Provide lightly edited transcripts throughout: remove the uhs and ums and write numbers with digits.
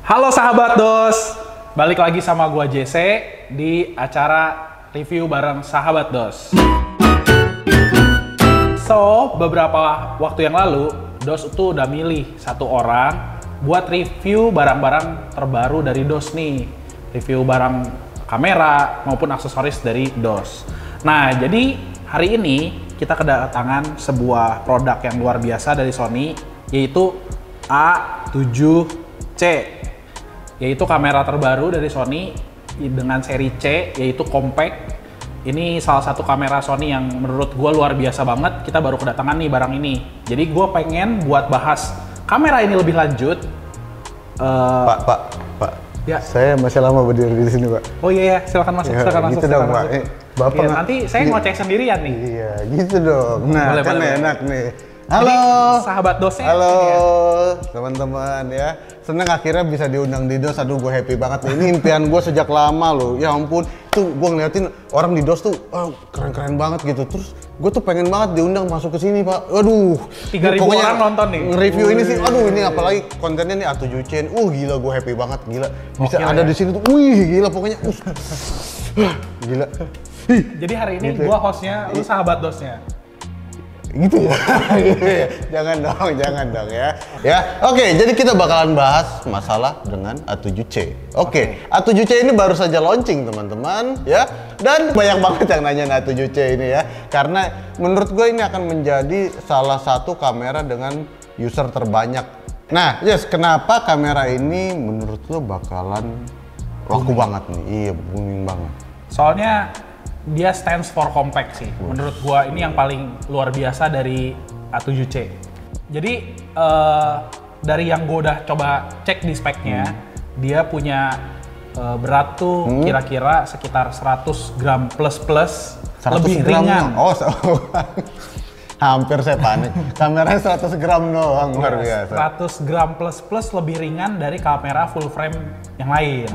Halo sahabat DOS, balik lagi sama gua JC di acara review bareng sahabat DOS. So, beberapa waktu yang lalu, DOS itu udah milih satu orang buat review barang-barang terbaru dari DOS nih. Review barang kamera maupun aksesoris dari DOS. Nah, jadi hari ini kita kedatangan sebuah produk yang luar biasa dari Sony, yaitu A7C. Yaitu kamera terbaru dari Sony dengan seri C, yaitu compact. Ini salah satu kamera Sony yang menurut gue luar biasa banget. Kita baru kedatangan nih barang ini. Jadi gue pengen buat bahas kamera ini lebih lanjut. Pak. Ya. Saya masih lama berdiri di sini, Pak. Oh iya, silakan masuk, Ya, silakan gitu masuk. dong, Pak. Bapak ya, nanti saya ngocek sendirian nih. Iya, gitu dong. Nah, boleh, kan boleh. enak nih. Halo, Jadi, sahabat DOS-nya. halo Ya. teman-teman ya. Seneng akhirnya bisa diundang di DOS. Aduh, gue happy banget nih. Ini impian gue sejak lama loh. Ya ampun, tuh gue ngeliatin orang di DOS tuh keren-keren banget gitu. Terus gue tuh pengen banget diundang masuk ke sini, Pak. Waduh, 3.000 pokoknya orang nonton nih. Nge-review ini sih, aduh ini apalagi kontennya nih A7C. Gila, gue happy banget, gila. Bisa Oke, ada ya. di sini tuh. Wih, gila pokoknya. Gila. Jadi hari ini Gitu. gua hostnya, lu sahabat DOS-nya. Gitu ya. jangan dong ya. Ya, oke, jadi kita bakalan bahas masalah dengan A7C. Oke, A7C ini baru saja launching, teman-teman, ya. Dan banyak banget yang nanya A7C ini ya. Karena menurut gue ini akan menjadi salah satu kamera dengan user terbanyak. Nah, yes, kenapa kamera ini menurut lo bakalan laku banget nih? Iya, booming banget. Soalnya dia stands for compact sih. Menurut gua ini yang paling luar biasa dari A7C. Jadi dari yang gua udah coba cek di speknya, dia punya berat tuh kira-kira sekitar 100 gram plus 100 lebih gram ringan. Oh, hampir saya panik. Kameranya 100 gram doang, luar biasa. 100 gram plus lebih ringan dari kamera full frame yang lain.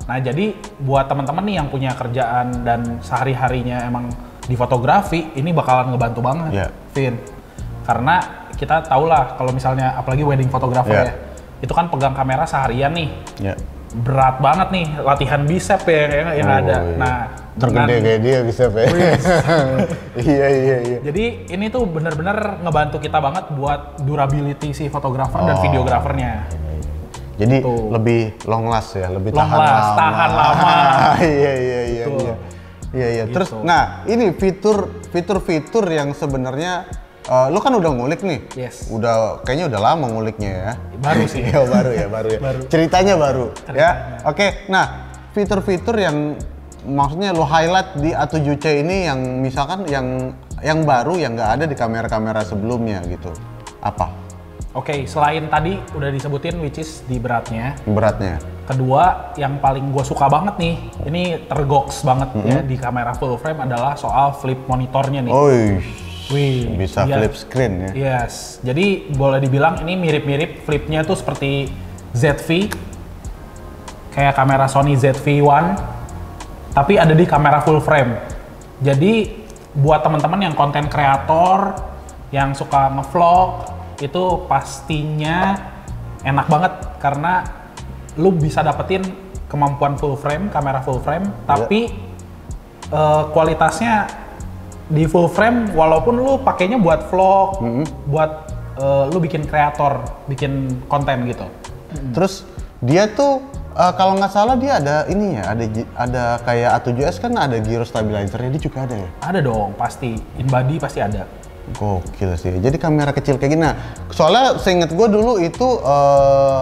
Nah, jadi buat teman-teman nih yang punya kerjaan dan sehari-harinya emang di fotografi, ini bakalan ngebantu banget, Yeah. Vin. Karena kita tau lah kalau misalnya apalagi wedding photographer ya, itu kan pegang kamera seharian nih. Ya. Berat banget nih latihan bicep ya yang ada. Iya. Nah, Tergede kayak dia bisa, Pak. Iya. jadi ini tuh bener-bener ngebantu kita banget buat durability si fotografer dan videografernya. Jadi Tuh. lebih long last ya, lebih Long tahan last, lama. tahan lama. Iya. Betul. Iya. Gitu. Terus, nah ini fitur-fitur yang sebenarnya lo kan udah ngulik nih. Yes. Kayaknya udah lama nguliknya ya. Baru sih. Iya, baru ya. Baru. Ceritanya baru. Ya. Oke. Nah, fitur-fitur yang maksudnya lo highlight di A7C ini yang misalkan yang baru yang nggak ada di kamera-kamera sebelumnya gitu. Apa? Oke, selain tadi udah disebutin which is di beratnya. Beratnya. Kedua, yang paling gue suka banget nih, ini tergoks banget ya di kamera full frame adalah soal flip monitornya nih. Wih, Bisa dia- flip screen ya. Yes, jadi boleh dibilang ini mirip-mirip flipnya tuh seperti ZV, kayak kamera Sony ZV-1, tapi ada di kamera full frame. Jadi buat teman-teman yang konten kreator, yang suka ngevlog, itu pastinya enak banget karena lu bisa dapetin kemampuan full frame, kamera full frame, tapi kualitasnya di full frame walaupun lu pakainya buat vlog, buat lu bikin kreator, bikin konten gitu. Terus dia tuh kalau nggak salah dia ada ini ya, ada kayak A7S kan ada gyro stabilizer-nya, dia juga ada ya? Ada dong, pasti. In body pasti ada. Gokil sih. Jadi kamera kecil kayak gini. Nah, soalnya seinget gue dulu itu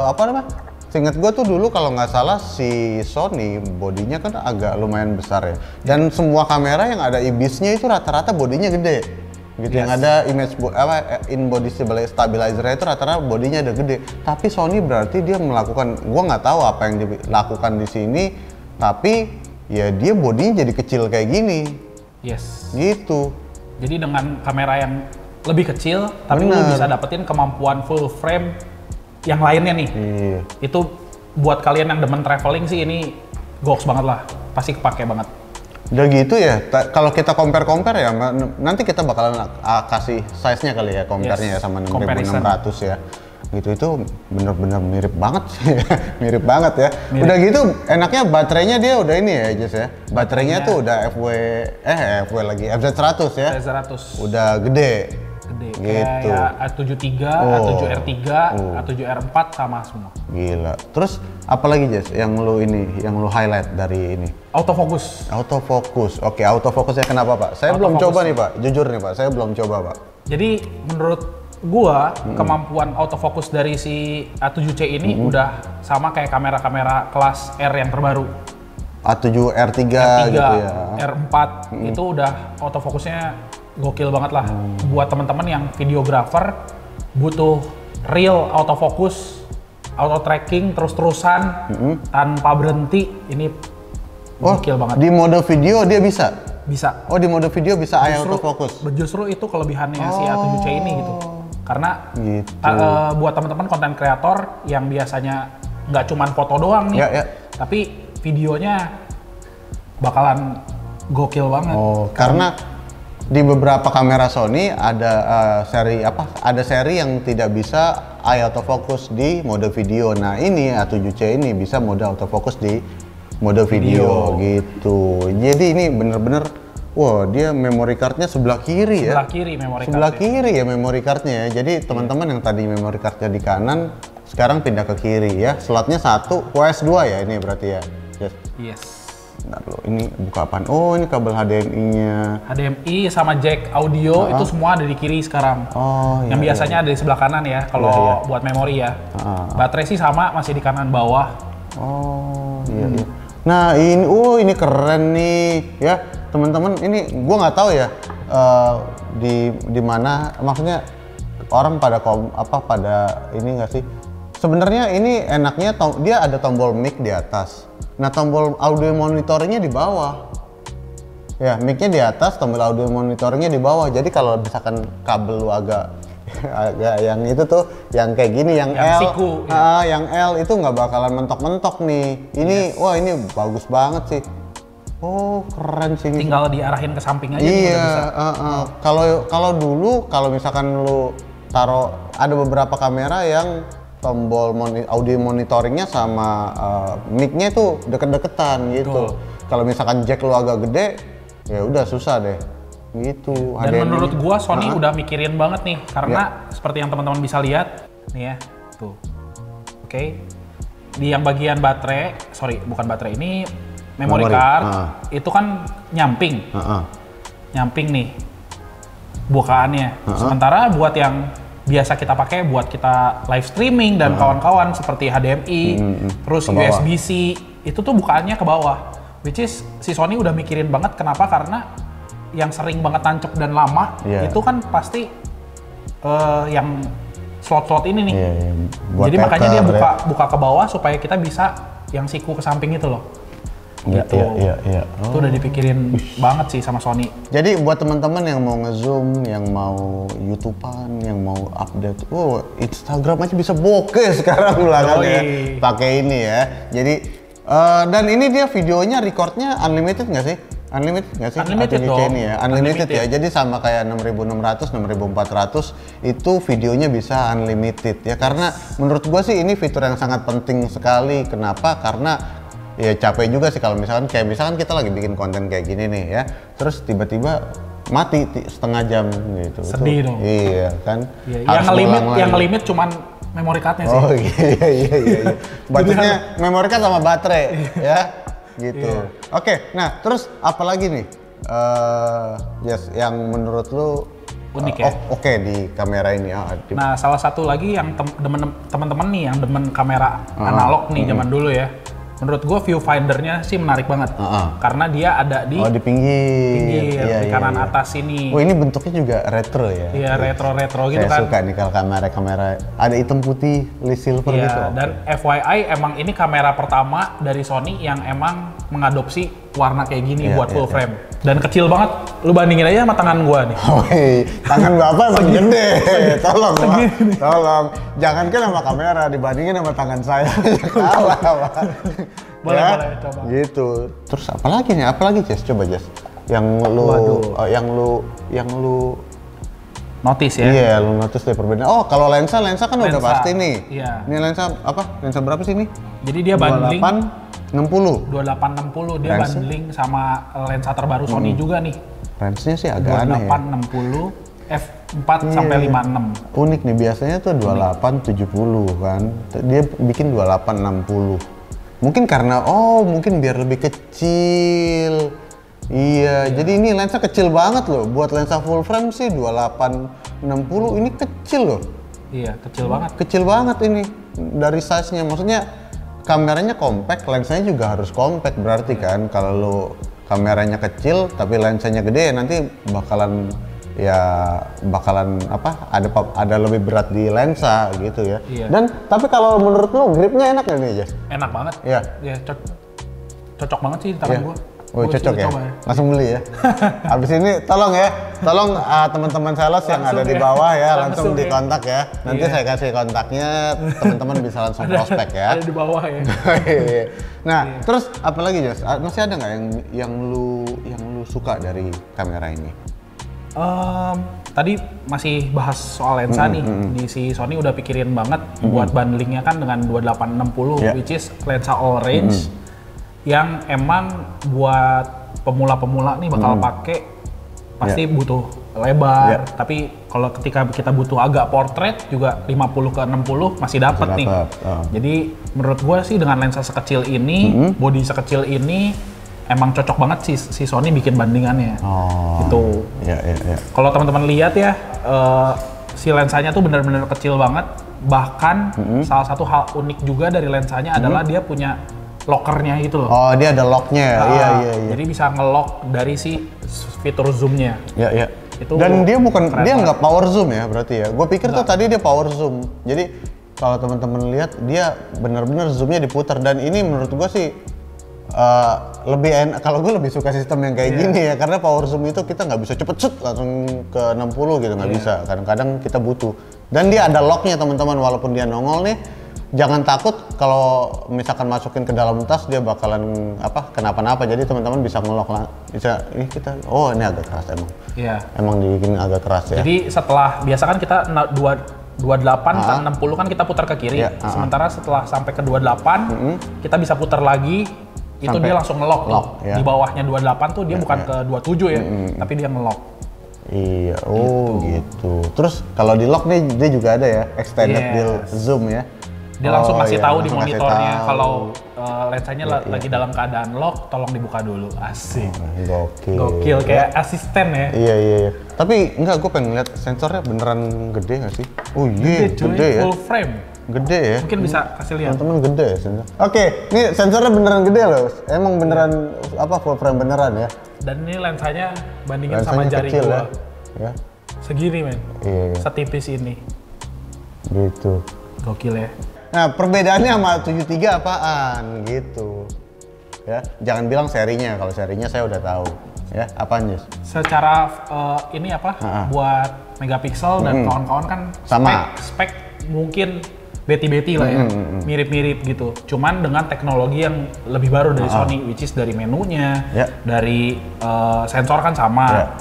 apa namanya? Seinget gue tuh dulu kalau nggak salah si Sony bodinya kan agak lumayan besar ya. Dan semua kamera yang ada IBIS-nya itu rata-rata bodinya gede. Gitu. Yes. Yang ada in body stabilizer itu rata-rata bodinya udah gede. Tapi Sony berarti dia melakukan, gua nggak tahu apa yang dilakukan di sini, tapi ya dia bodinya jadi kecil kayak gini. Yes. Gitu. Jadi dengan kamera yang lebih kecil, tapi lu bisa dapetin kemampuan full frame yang lainnya nih. Iya. Itu buat kalian yang demen traveling sih ini goks banget lah. Pasti kepake banget. Udah gitu ya, kalau kita compare ya, nanti kita bakalan kasih size-nya kali ya, compare-nya ya sama 6600 ya. Gitu itu bener-bener mirip banget sih. Mirip banget ya. Mirip. Udah gitu enaknya baterainya dia udah ini ya Jess ya. Baterainya tuh udah FW lagi FZ100 ya. FZ100. Udah gede. Gede. Gitu. Kayak A73, A7R3, A7R4 sama semua. Gila. Terus apalagi Jess yang lu highlight dari ini? Autofocus. Autofocus. Oke, autofocusnya kenapa Pak? Saya belum coba nih Pak. Jujur nih Pak, saya belum coba Pak. Jadi menurut gua kemampuan autofocus dari si A7C ini udah sama kayak kamera-kamera kelas R yang terbaru. A7R3 gitu ya. R4 itu udah autofokusnya gokil banget lah. Buat teman-teman yang videographer butuh real autofocus, auto tracking terus-terusan tanpa berhenti, ini gokil banget. Di mode video dia bisa? Bisa. Oh, di mode video bisa autofocus? Justru itu kelebihannya si A7C ini gitu. Karena gitu. Buat teman-teman konten kreator yang biasanya nggak cuman foto doang nih, tapi videonya bakalan gokil banget. Oh, karena di beberapa kamera Sony ada seri yang tidak bisa autofocus di mode video. Nah, ini A7C ini bisa mode autofocus di mode video gitu. Jadi ini bener-bener wah, dia memory cardnya sebelah kiri ya. Sebelah kiri ya memory cardnya ya. Jadi teman-teman yang tadi memory cardnya di kanan sekarang pindah ke kiri ya. Slotnya 1, QS 2 ya ini berarti ya. Yes. Bentar loh, ini buka apaan? Oh, ini kabel HDMI-nya. HDMI sama jack audio itu semua ada di kiri sekarang. Oh, yang biasanya ada di sebelah kanan ya kalau buat memori ya. Baterai sih sama masih di kanan bawah. Oh, iya. Nah, ini keren nih ya. Teman-teman, ini gua nggak tahu ya di mana, maksudnya orang pada ini nggak sih? Sebenarnya ini enaknya dia ada tombol mic di atas. Nah, tombol audio monitoringnya di bawah. Ya, mic-nya di atas, tombol audio monitoringnya di bawah. Jadi kalau misalkan kabel lu agak yang itu tuh, yang kayak gini, yang L, siku, yang L itu nggak bakalan mentok-mentok nih. Ini, wah ini bagus banget sih. Oh, keren sih. Tinggal diarahin ke samping aja. Iya, kalau dulu kalau misalkan lu taruh, ada beberapa kamera yang tombol audio monitoringnya sama mic-nya tuh deket-deketan gitu. Kalau misalkan jack lu agak gede, ya udah susah deh. Gitu. Dan menurut gua Sony udah mikirin banget nih, karena seperti yang teman-teman bisa lihat nih ya, tuh. Oke. Di yang bagian baterai, bukan baterai, ini memory card itu kan nyamping. Nyamping nih bukaannya. Sementara buat yang biasa kita pakai buat kita live streaming dan kawan-kawan seperti HDMI, terus USB-C, itu tuh bukaannya ke bawah. Which is si Sony udah mikirin banget, kenapa? Karena yang sering banget tancap dan lama itu kan pasti yang slot-slot ini nih. Jadi makanya dia buka ke bawah supaya kita bisa yang siku ke samping itu loh. Gitu. Iya. Itu udah dipikirin banget sih sama Sony. Jadi buat teman-teman yang mau nge-zoom, yang mau YouTubean, yang mau update, Instagram aja bisa bokeh sekarang lah ya. Pakai ini ya. Jadi dan ini dia videonya recordnya unlimited nggak sih? Unlimited nggak sih? Unlimited dong. Ini ya. Unlimited ya. Jadi sama kayak 6600, 6400 itu videonya bisa unlimited ya. Karena menurut gua sih ini fitur yang sangat penting sekali. Kenapa? Karena ya capek juga sih kalau misalkan kita lagi bikin konten kayak gini nih ya, terus tiba-tiba mati setengah jam gitu. Sedih dong. Iya kan. Iya. Yang ngelimit cuman memory cardnya sih. Oh iya. Budgetnya memory card sama baterai ya gitu. Oke, nah terus apa lagi nih yang menurut lu unik ya? Oke, di kamera ini. Nah, salah satu lagi yang teman-teman nih yang demen kamera analog nih zaman dulu ya. Menurut gue viewfindernya sih menarik banget, karena dia ada di pinggir, di kanan atas ini. Oh, ini bentuknya juga retro ya? Iya, retro gitu kan. Saya suka nih kalau kamera ada hitam putih, silver gitu. Dan FYI emang ini kamera pertama dari Sony yang emang mengadopsi warna kayak gini buat full frame. Dan kecil banget, lu bandingin aja sama tangan gua nih. Tangan bapak segede, tolong. Jangan kan sama kamera, dibandingin sama tangan saya. Kalah, Pak. Boleh, coba. Gitu. Terus apa lagi nih? Jess? Coba Jess. Yang lu notice ya. Iya, lu notice deh perbedaan. Oh, kalau lensa kan udah Lensa, pasti nih. iya. Ini lensa apa? Lensa berapa sih ini? Jadi dia bundling 28 60. 2860 dia Range-nya? bundling sama lensa terbaru Sony juga nih. Range-nya sih agak aneh ya. 2860 f4 sampai 56. Unik nih, biasanya tuh 2870 kan. Dia bikin 2860. Mungkin karena mungkin biar lebih kecil. Iya, jadi ini lensa kecil banget loh. Buat lensa full frame sih 2860 ini kecil loh. Iya, kecil banget. Kecil banget ini dari size-nya. Maksudnya kameranya compact, lensanya juga harus compact berarti kan. Kalau lo kameranya kecil tapi lensanya gede nanti bakalan apa? Ada lebih berat di lensa gitu ya. Iya. Dan tapi kalau menurut lo gripnya enak nggak nih, Jas? Enak banget. Iya. Ya, cocok banget sih di tangan Iya. gua. Oh, Gua cocok ya? coba Langsung beli ya? Habis ini tolong teman-teman sales yang Langsung ada di ya. bawah ya, langsung Langsung ya. dikontak ya. Nanti Iya. saya kasih kontaknya, teman-teman bisa langsung prospek ya. Ada di bawah ya. Nah, terus apa lagi, Jas? Masih ada nggak yang lu suka dari kamera ini? Tadi masih bahas soal lensa nih. Di si Sony udah pikirin banget buat bundlingnya kan dengan 2860 Yeah. which is lensa all range yang emang buat pemula-pemula nih bakal pakai pasti butuh lebar. Yeah. Tapi kalau ketika kita butuh agak portrait juga 50 ke 60 masih dapat nih. Jadi menurut gua sih dengan lensa sekecil ini, body sekecil ini emang cocok banget si Sony bikin bandingannya. Gitu. Iya. Kalau teman-teman lihat ya, si lensanya tuh benar-benar kecil banget. Bahkan salah satu hal unik juga dari lensanya adalah dia punya lockernya itu loh. Oh, dia ada locknya. Iya. Jadi bisa nge-lock dari si fitur zoomnya. Iya. Itu Dan dia keren dia banget. nggak power zoom ya berarti ya. Gue pikir tuh tadi dia power zoom. Jadi kalau teman-teman lihat dia benar-benar zoomnya diputar dan ini menurut gue sih lebih enak. Kalau gue lebih suka sistem yang kayak gini ya, karena power zoom itu kita nggak bisa cepet set langsung ke 60 gitu, nggak bisa. Kadang-kadang kita butuh. Dan dia ada locknya teman-teman, walaupun dia nongol nih, jangan takut kalau misalkan masukin ke dalam tas dia bakalan kenapa-napa. Jadi teman-teman bisa ngelock ini ini agak keras emang. Iya. Emang dibikin agak keras ya. Jadi setelah biasa kan kita 28 ke 60 kan kita putar ke kiri. Iya, Sementara setelah sampai ke 28 kita bisa putar lagi. Itu Sampai dia langsung nge-lock tuh. ya. Di bawahnya 28 tuh dia bukan ke 27 ya, tapi dia nge-lock. Iya, gitu. Terus kalau di lock nih dia juga ada ya extended deal zoom ya. Dia langsung kasih tahu di langsung kasih monitornya tahu. kalau lensanya lagi dalam keadaan lock, tolong dibuka dulu. Asik. Gokil. Gokil kayak asisten ya. Iya. Tapi enggak, gue pengen lihat sensornya beneran gede nggak sih? Oh iya, Cuy, gede ya. full frame. Gede ya. Mungkin bisa kasih lihat. Teman-teman gede ya sensor. Oke, ini sensornya beneran gede loh. Emang beneran full frame beneran ya. Dan ini lensanya bandingin Lensanya sama jari kecil gua. ya. Segini men. Iya. Setipis ini. Gitu. Gokil ya. Nah, perbedaannya sama 73 apaan gitu. Ya, jangan bilang serinya. Kalau serinya saya udah tahu. Ya, apaan, Jus? Secara ini buat megapiksel dan kawan-kawan kan Sama. spek mungkin beti-beti lah ya, mirip-mirip gitu. Cuman dengan teknologi yang lebih baru dari Sony, which is dari menunya, dari sensor kan sama.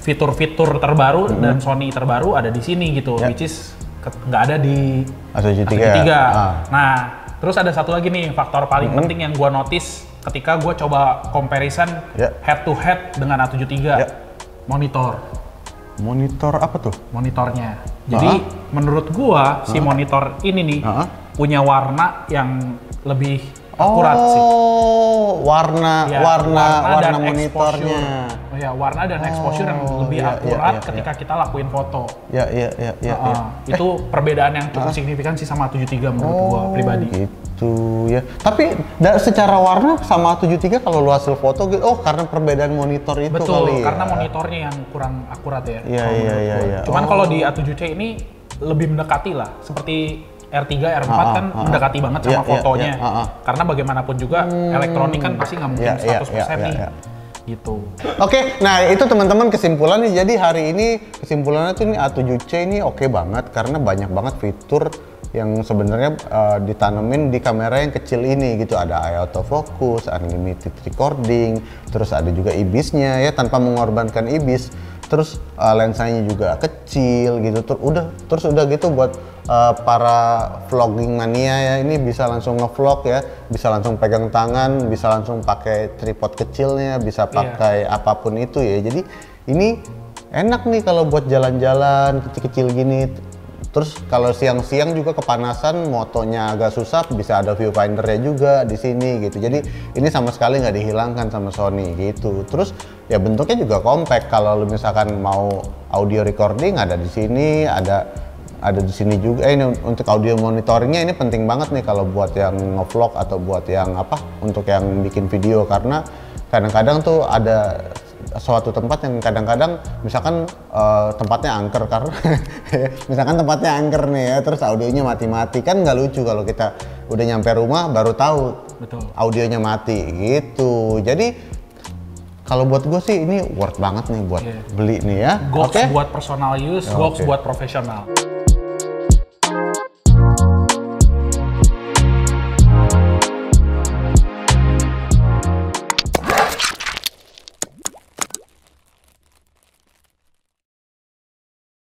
Fitur-fitur terbaru dan Sony terbaru ada di sini gitu, which is nggak ada di A73. Nah, terus ada satu lagi nih faktor paling penting yang gua notice ketika gua coba comparison head to head dengan A73, monitor. Monitor apa tuh? Monitornya. Jadi menurut gua si monitor ini nih punya warna yang lebih akurat sih. warna dan monitornya. Oh ya, warna dan exposure yang lebih akurat ketika kita lakuin foto. Ya. Itu perbedaan yang cukup signifikan sih sama 73 menurut gua pribadi. Gitu ya. Tapi secara warna sama 73 kalau lu hasil foto gitu, karena perbedaan monitor itu Betul, kali ya. karena monitornya yang kurang akurat ya. Iya. Cuman kalau di A7C ini lebih mendekati lah, seperti R3, R4 kan mendekati banget sama fotonya. Karena bagaimanapun juga elektronik kan pasti nggak mungkin 100% nih. Gitu. Oke, nah itu teman-teman kesimpulannya. Jadi hari ini kesimpulannya tuh ini A7C ini oke banget karena banyak banget fitur yang sebenarnya ditanemin di kamera yang kecil ini gitu. Ada eye autofocus, unlimited recording, terus ada juga IBIS-nya ya tanpa mengorbankan IBIS. terus lensanya juga kecil gitu, terus udah gitu buat para vlogging mania ya, ini bisa langsung ngevlog ya, bisa langsung pegang tangan, bisa langsung pakai tripod kecilnya, bisa pakai apapun itu ya. Jadi ini enak nih kalau buat jalan-jalan kecil-kecil gini. Terus kalau siang-siang juga kepanasan, motonya agak susah, bisa ada viewfindernya juga di sini gitu. Jadi ini sama sekali nggak dihilangkan sama Sony gitu. Terus ya bentuknya juga compact. Kalau lu misalkan mau audio recording ada di sini, ada di sini juga. Ini untuk audio monitoringnya ini penting banget nih kalau buat yang ngevlog atau buat yang apa, untuk yang bikin video, karena kadang-kadang tuh ada suatu tempat yang kadang-kadang misalkan tempatnya angker, karena misalkan tempatnya angker nih ya, terus audionya mati-mati, kan nggak lucu kalau kita udah nyampe rumah baru tahu audionya mati gitu. Jadi kalau buat gue sih ini worth banget nih buat beli nih ya. Gox buat personal use, Gox buat profesional.